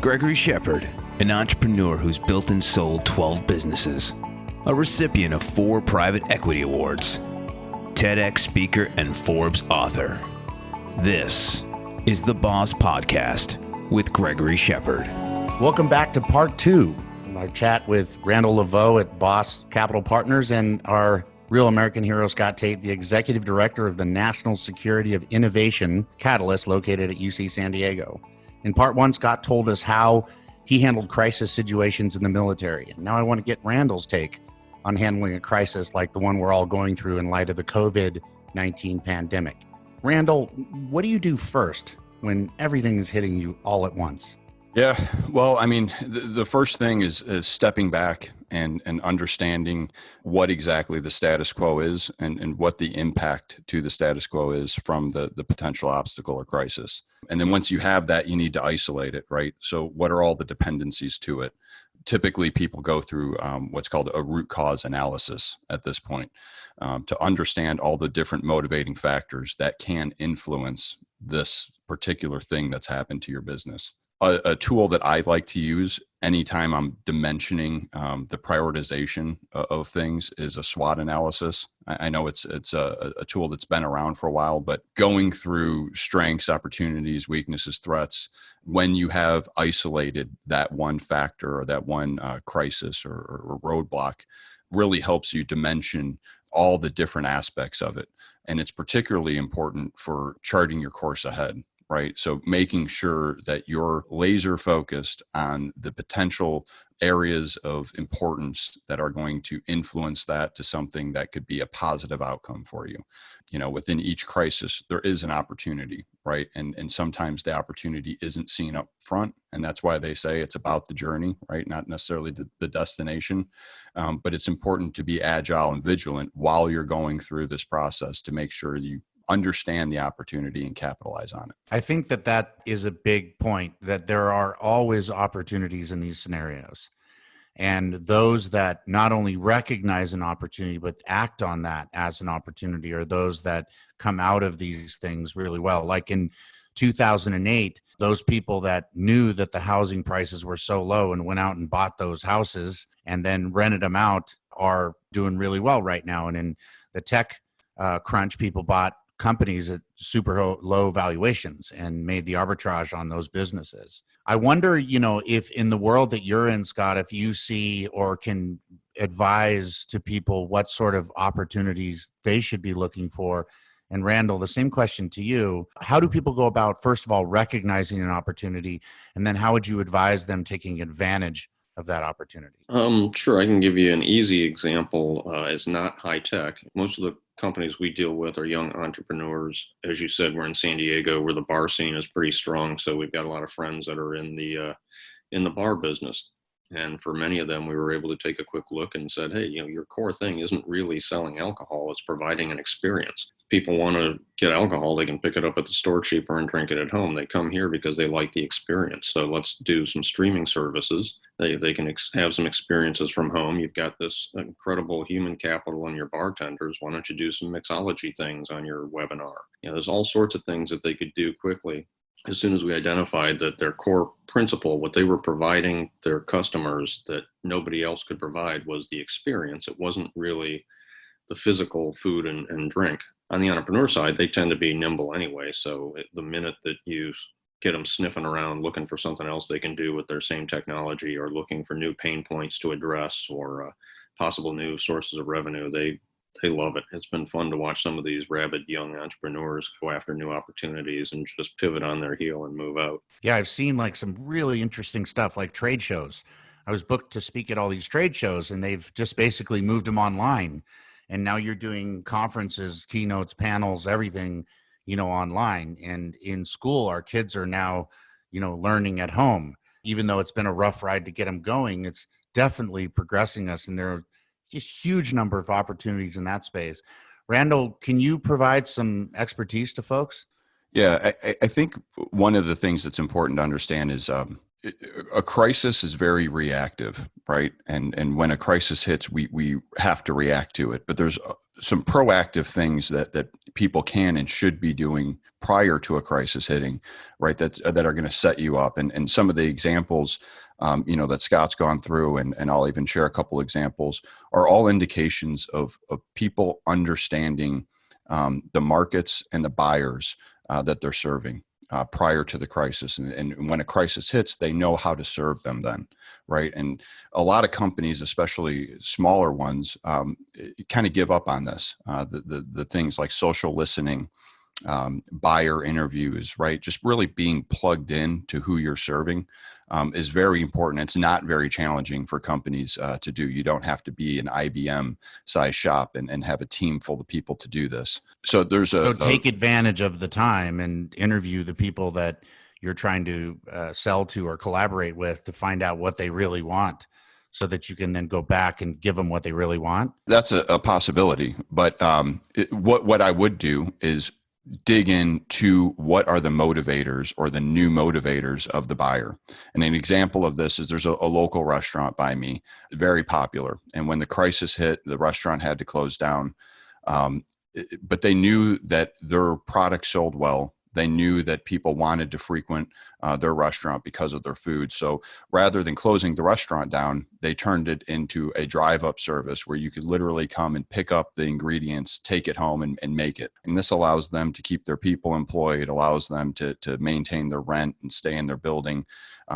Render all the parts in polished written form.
Gregory Shepard, an entrepreneur who's built and sold 12 businesses, a recipient of 4 private equity awards, TEDx speaker, and Forbes author. This is the Boss Podcast with Gregory Shepard. Welcome back to part 2 of our chat with Randall Laveau at Boss Capital Partners and our real American hero, Scott Tait, the Executive Director of the National Security of Innovation Catalyst located at UC San Diego. In part 1, Scott told us how he handled crisis situations in the military. And now I want to get Randall's take on handling a crisis like the one we're all going through in light of the COVID-19 pandemic. Randall, what do you do first when everything is hitting you all at once? Yeah, well, I mean, the first thing is stepping back and understanding what exactly the status quo is and what the impact to the status quo is from the potential obstacle or crisis. And then once you have that, you need to isolate it, right? So what are all the dependencies to it? Typically, people go through what's called a root cause analysis at this point to understand all the different motivating factors that can influence this particular thing that's happened to your business. A tool that I like to use anytime I'm dimensioning the prioritization of things is a SWOT analysis. I know it's a tool that's been around for a while, but going through strengths, opportunities, weaknesses, threats, when you have isolated that one factor or that one crisis or roadblock, really helps you dimension all the different aspects of it. And it's particularly important for charting your course ahead. Right. So making sure that you're laser focused on the potential areas of importance that are going to influence that to something that could be a positive outcome for you. You know, within each crisis, there is an opportunity, right? And sometimes the opportunity isn't seen up front. And that's why they say it's about the journey, right? Not necessarily the destination. But it's important to be agile and vigilant while you're going through this process to make sure you understand the opportunity and capitalize on it. I think that is a big point, that there are always opportunities in these scenarios. And those that not only recognize an opportunity, but act on that as an opportunity are those that come out of these things really well. Like in 2008, those people that knew that the housing prices were so low and went out and bought those houses and then rented them out are doing really well right now. And in the tech crunch, people bought companies at super low valuations and made the arbitrage on those businesses. I wonder, if in the world that you're in, Scott, if you see or can advise to people what sort of opportunities they should be looking for. And Randall, the same question to you. How do people go about, first of all, recognizing an opportunity? And then how would you advise them taking advantage of that opportunity? Sure. I can give you an easy example. It's not high tech. Most of the companies we deal with are young entrepreneurs. As you said, we're in San Diego where the bar scene is pretty strong. So we've got a lot of friends that are in the bar business. And for many of them, we were able to take a quick look and said, hey, your core thing isn't really selling alcohol. It's providing an experience. If people want to get alcohol, they can pick it up at the store cheaper and drink it at home. They come here because they like the experience. So let's do some streaming services. They can have some experiences from home. You've got this incredible human capital in your bartenders. Why don't you do some mixology things on your webinar? There's all sorts of things that they could do quickly. As soon as we identified that their core principle, what they were providing their customers that nobody else could provide, was the experience. It wasn't really the physical food and drink. On the entrepreneur side, they tend to be nimble anyway. So the minute that you get them sniffing around looking for something else they can do with their same technology, or looking for new pain points to address, or possible new sources of revenue, they love it. It's been fun to watch some of these rabid young entrepreneurs go after new opportunities and just pivot on their heel and move out. Yeah, I've seen like some really interesting stuff like trade shows. I was booked to speak at all these trade shows and they've just basically moved them online. And now you're doing conferences, keynotes, panels, everything, online. And in school, our kids are now, learning at home. Even though it's been a rough ride to get them going, it's definitely progressing us. And there are a huge number of opportunities in that space. Randall, can you provide some expertise to folks? Yeah, I think one of the things that's important to understand is a crisis is very reactive, right? And when a crisis hits, we have to react to it. But there's some proactive things that people can and should be doing prior to a crisis hitting, right? That are going to set you up. And some of the examples, that Scott's gone through, and I'll even share a couple examples, are all indications of people understanding the markets and the buyers that they're serving prior to the crisis. And when a crisis hits, they know how to serve them then, right? And a lot of companies, especially smaller ones, kind of give up on this. The things like social listening, buyer interviews, right? Just really being plugged in to who you're serving is very important. It's not very challenging for companies to do. You don't have to be an IBM size shop and have a team full of people to do this. So take advantage of the time and interview the people that you're trying to sell to or collaborate with to find out what they really want, so that you can then go back and give them what they really want. That's a possibility. But what I would do is dig into what are the motivators or the new motivators of the buyer. And an example of this is there's a local restaurant by me, very popular. And when the crisis hit, the restaurant had to close down. But they knew that their product sold well. They knew that people wanted to frequent their restaurant because of their food. So rather than closing the restaurant down, they turned it into a drive-up service where you could literally come and pick up the ingredients, take it home and make it. And this allows them to keep their people employed, allows them to maintain their rent and stay in their building.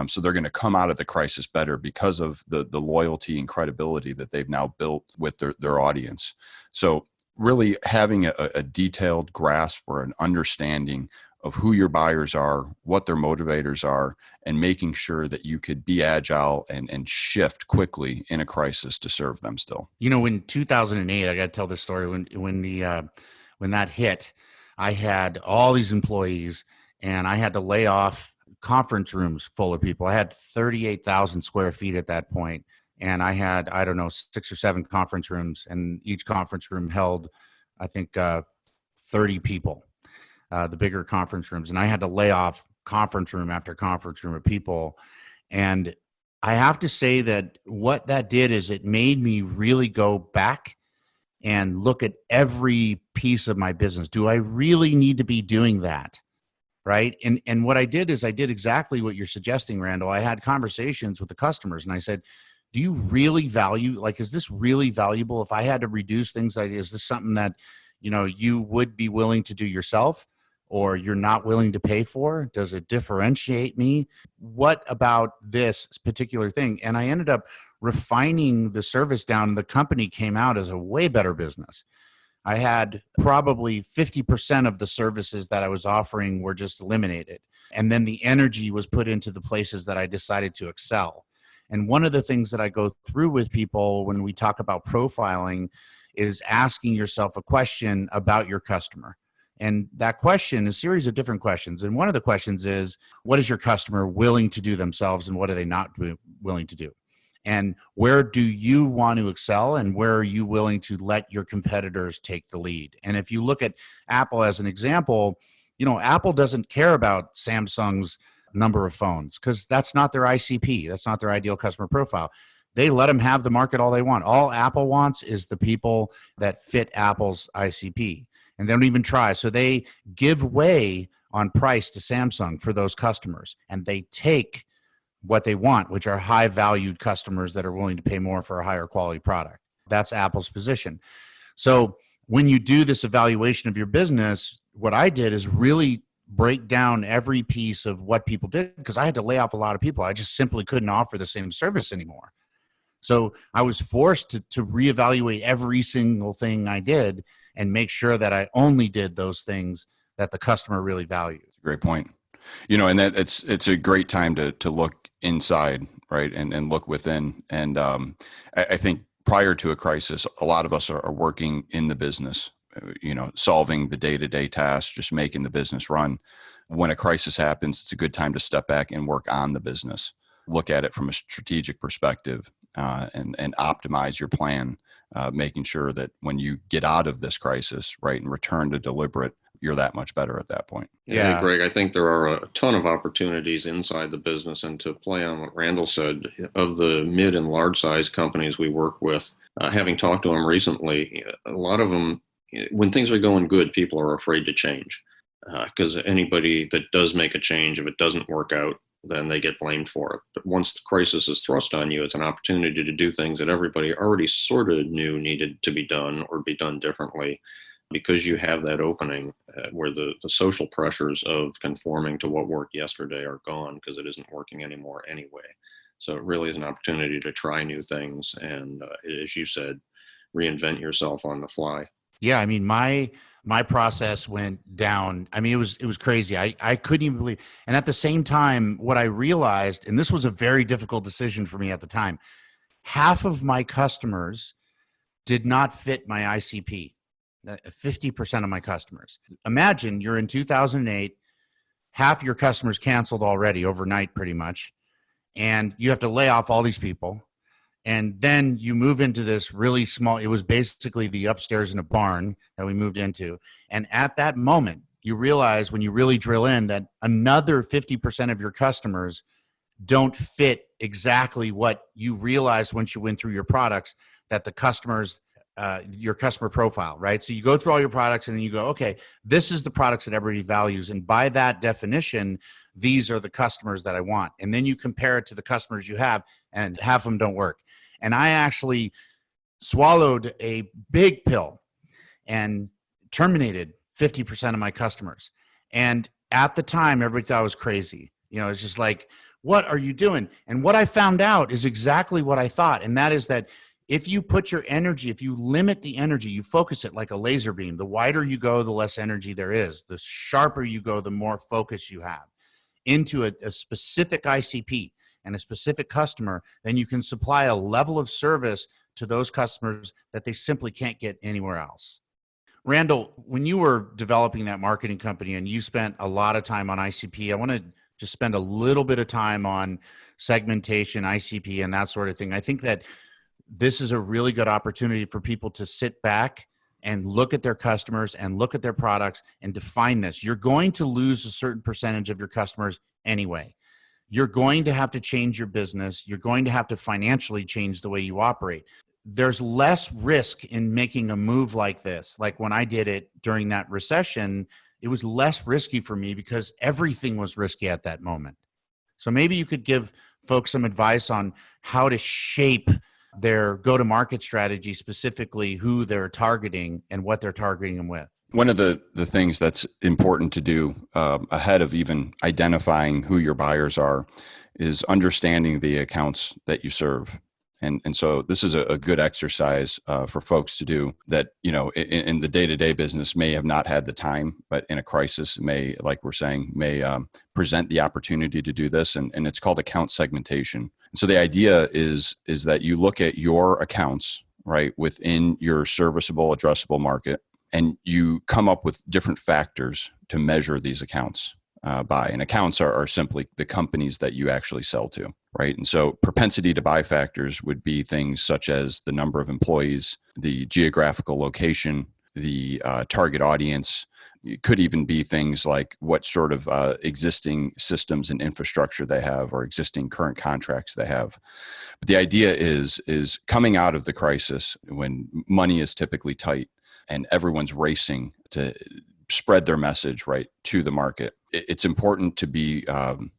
So they're going to come out of the crisis better because of the loyalty and credibility that they've now built with their audience. So really having a detailed grasp or an understanding of who your buyers are, what their motivators are, and making sure that you could be agile and shift quickly in a crisis to serve them still. In 2008, I got to tell this story. When that hit, I had all these employees, and I had to lay off conference rooms full of people. I had 38,000 square feet at that point. And I had, 6 or 7 conference rooms, and each conference room held, I think, 30 people, the bigger conference rooms. And I had to lay off conference room after conference room of people. And I have to say that what that did is it made me really go back and look at every piece of my business. Do I really need to be doing that? Right. And what I did is I did exactly what you're suggesting, Randall. I had conversations with the customers, and I said, do you really value, is this really valuable? If I had to reduce things, is this something that, you would be willing to do yourself, or you're not willing to pay for? Does it differentiate me? What about this particular thing? And I ended up refining the service down, and the company came out as a way better business. I had probably 50% of the services that I was offering were just eliminated. And then the energy was put into the places that I decided to excel. And one of the things that I go through with people when we talk about profiling is asking yourself a question about your customer. And that question is a series of different questions. And one of the questions is, what is your customer willing to do themselves, and what are they not willing to do? And where do you want to excel, and where are you willing to let your competitors take the lead? And if you look at Apple as an example, Apple doesn't care about Samsung's number of phones, because that's not their ICP. That's not their ideal customer profile. They let them have the market all they want. All Apple wants is the people that fit Apple's ICP, and they don't even try. So they give way on price to Samsung for those customers, and they take what they want, which are high valued customers that are willing to pay more for a higher quality product. That's Apple's position. So when you do this evaluation of your business, what I did is really break down every piece of what people did, because I had to lay off a lot of people. I just simply couldn't offer the same service anymore. So I was forced to reevaluate every single thing I did and make sure that I only did those things that the customer really valued. Great point. And that it's a great time to look inside, right, and look within. And I think prior to a crisis, a lot of us are working in the business, solving the day-to-day tasks, just making the business run. When a crisis happens, it's a good time to step back and work on the business, look at it from a strategic perspective, and optimize your plan, making sure that when you get out of this crisis, right, and return to deliberate, you're that much better at that point. Yeah, Greg, I think there are a ton of opportunities inside the business. And to play on what Randall said, of the mid and large size companies we work with, having talked to them recently, a lot of them, when things are going good, people are afraid to change. Because anybody that does make a change, if it doesn't work out, then they get blamed for it. But once the crisis is thrust on you, it's an opportunity to do things that everybody already sort of knew needed to be done or be done differently, because you have that opening where the social pressures of conforming to what worked yesterday are gone because it isn't working anymore anyway. So it really is an opportunity to try new things and, as you said, reinvent yourself on the fly. Yeah, I mean, my process went down. I mean, it was crazy. I couldn't even believe. And at the same time, what I realized, and this was a very difficult decision for me at the time, half of my customers did not fit my ICP. 50% of my customers. Imagine you're in 2008, half your customers canceled already overnight, pretty much, and you have to lay off all these people. And then you move into this really small, it was basically the upstairs in a barn that we moved into. And at that moment, you realize when you really drill in that another 50% of your customers don't fit exactly what you realized once you went through your products, that the customers, your customer profile, right? So you go through all your products and then you go, okay, this is the products that everybody values. And by that definition, these are the customers that I want. And then you compare it to the customers you have, and half of them don't work. And I actually swallowed a big pill and terminated 50% of my customers. And at the time, everybody thought I was crazy. You know, it's just like, what are you doing? And what I found out is exactly what I thought. And that is that if you put your energy, if you limit the energy, you focus it like a laser beam, the wider you go, the less energy there is. The sharper you go, the more focus you have into a specific ICP and a specific customer, then you can supply a level of service to those customers that they simply can't get anywhere else. Randall, when you were developing that marketing company and you spent a lot of time on ICP, I want to just spend a little bit of time on segmentation, ICP, and that sort of thing. I think that this is a really good opportunity for people to sit back and look at their customers and look at their products and define this. You're going to lose a certain percentage of your customers anyway. You're going to have to change your business. You're going to have to financially change the way you operate. There's less risk in making a move like this. Like when I did it during that recession, it was less risky for me because everything was risky at that moment. So maybe you could give folks some advice on how to shape their go-to-market strategy, specifically who they're targeting and what they're targeting them with. One of the things that's important to do ahead of even identifying who your buyers are is understanding the accounts that you serve. And so this is a good exercise for folks to do that, you know, in the day-to-day business may have not had the time, but in a crisis may, like we're saying, may present the opportunity to do this. And it's called account segmentation. And so the idea is that you look at your accounts, right, within your serviceable addressable market, and you come up with different factors to measure these accounts by. And accounts are simply the companies that you actually sell to, right? And so propensity to buy factors would be things such as the number of employees, the geographical location, the target audience. It could even be things like what sort of existing systems and infrastructure they have or existing current contracts they have. But the idea is coming out of the crisis when money is typically tight and everyone's racing to spread their message right to the market. It's important to be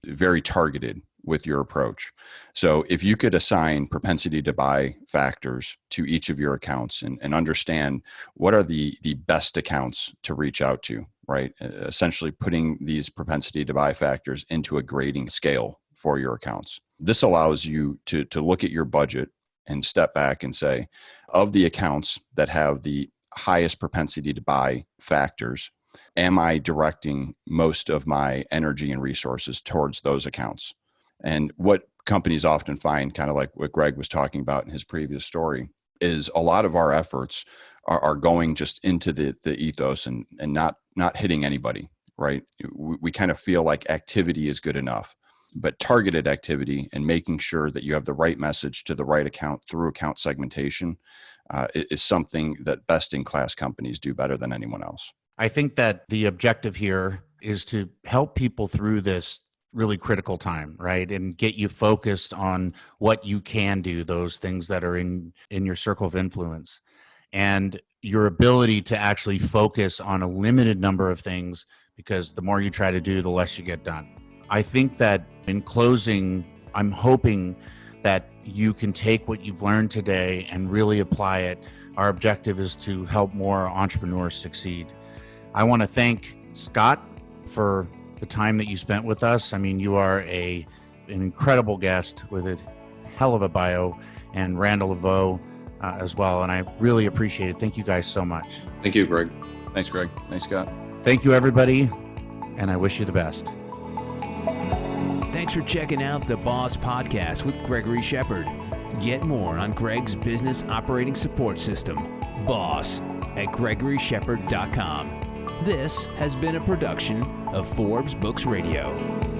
very targeted with your approach. So if you could assign propensity to buy factors to each of your accounts and understand what are the best accounts to reach out to, right? Essentially putting these propensity to buy factors into a grading scale for your accounts. This allows you to look at your budget and step back and say, of the accounts that have the highest propensity to buy factors, am I directing most of my energy and resources towards those accounts? And what companies often find, kind of like what Greg was talking about in his previous story, is a lot of our efforts are going just into the ethos and not hitting anybody, right? We kind of feel like activity is good enough, but targeted activity and making sure that you have the right message to the right account through account segmentation is something that best-in-class companies do better than anyone else. I think that the objective here is to help people through this really critical time, right? And get you focused on what you can do, those things that are in your circle of influence. And your ability to actually focus on a limited number of things, because the more you try to do, the less you get done. I think that in closing, I'm hoping that you can take what you've learned today and really apply it. Our objective is to help more entrepreneurs succeed. I want to thank Scott for the time that you spent with us. I mean, you are an incredible guest with a hell of a bio, and Randall Laveau as well. And I really appreciate it. Thank you guys so much. Thank you, Greg. Thanks, Greg. Thanks, Scott. Thank you, everybody. And I wish you the best. Thanks for checking out the Boss Podcast with Gregory Shepard. Get more on Greg's business operating support system, Boss, at GregoryShepard.com. This has been a production of Forbes Books Radio.